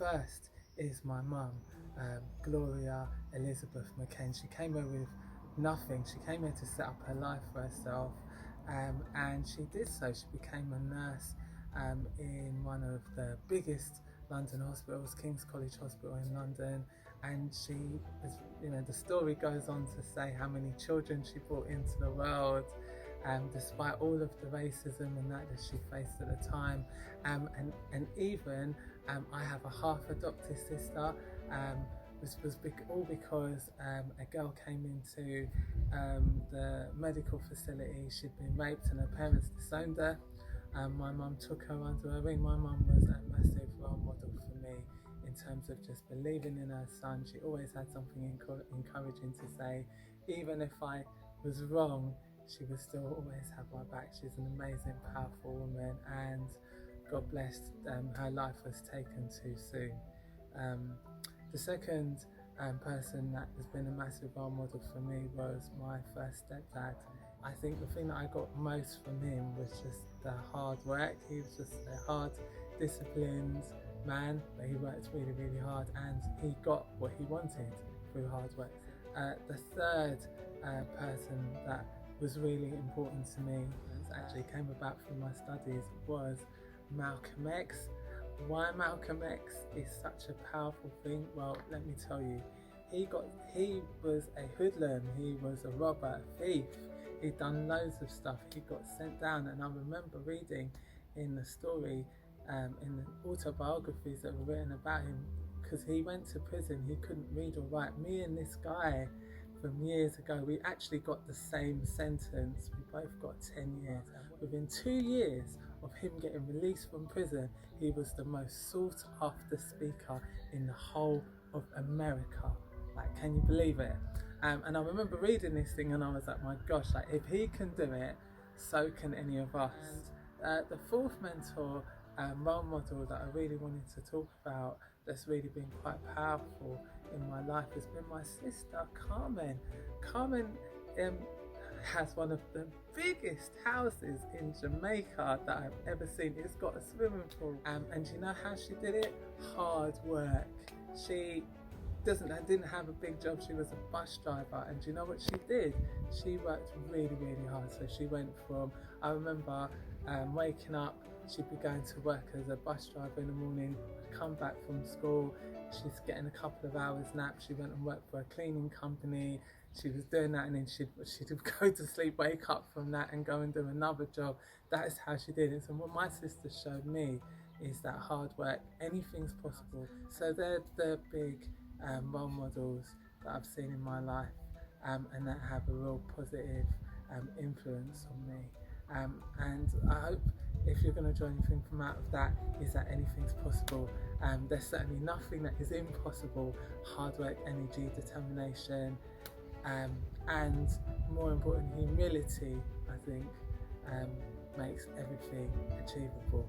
first is my mum, Gloria Elizabeth McCain. She came here with nothing. She came here to set up her life for herself, and she did so. She became a nurse in one of the biggest London hospitals, King's College Hospital in London, and she, the story goes on to say how many children she brought into the world, despite all of the racism and that she faced at the time, and even I have a half adopted sister, which was all because a girl came into the medical facility. She'd been raped and her parents disowned her. My mum took her under her wing. My mum was a massive role model for me in terms of just believing in her son. She always had something encouraging to say. Even if I was wrong, she would still always have my back. She's an amazing, powerful woman, and God bless, her life was taken too soon. The second person that has been a massive role model for me was my first stepdad. I think the thing that I got most from him was just the hard work. He was just a hard, disciplined man, but he worked really, really hard, and he got what he wanted through hard work. The third person that was really important to me, and actually came about through my studies, was Malcolm X. Why Malcolm X is such a powerful thing? Well, let me tell you. He was a hoodlum, he was a robber, a thief. He'd done loads of stuff. He got sent down, and I remember reading in the story, in the autobiographies that were written about him, because he went to prison, he couldn't read or write. Me and this guy from years ago, we actually got the same sentence. We both got 10 years. Within 2 years of him getting released from prison, he was the most sought after speaker in the whole of America. Like, can you believe it? And I remember reading this thing and I was like, my gosh, like, if he can do it, so can any of us. The fourth mentor, role model that I really wanted to talk about, that's really been quite powerful in my life, has been my sister Carmen. Carmen has one of the biggest houses in Jamaica that I've ever seen. It's got a swimming pool, and you know how she did it? Hard work. She didn't have a big job. She was a bus driver, and do you know what she did? She worked really, really hard. So she went from, I remember waking up, she'd be going to work as a bus driver in the morning, come back from school, she's getting a couple of hours nap, she went and worked for a cleaning company, she was doing that, and then she'd go to sleep, wake up from that and go and do another job. That is how she did it. So what my sister showed me is that hard work, anything's possible. So they're the big role models that I've seen in my life, and that have a real positive influence on me. And I hope, if you're going to draw anything from out of that, is that anything's possible. There's certainly nothing that is impossible. Hard work, energy, determination, and more important, humility, I think, makes everything achievable.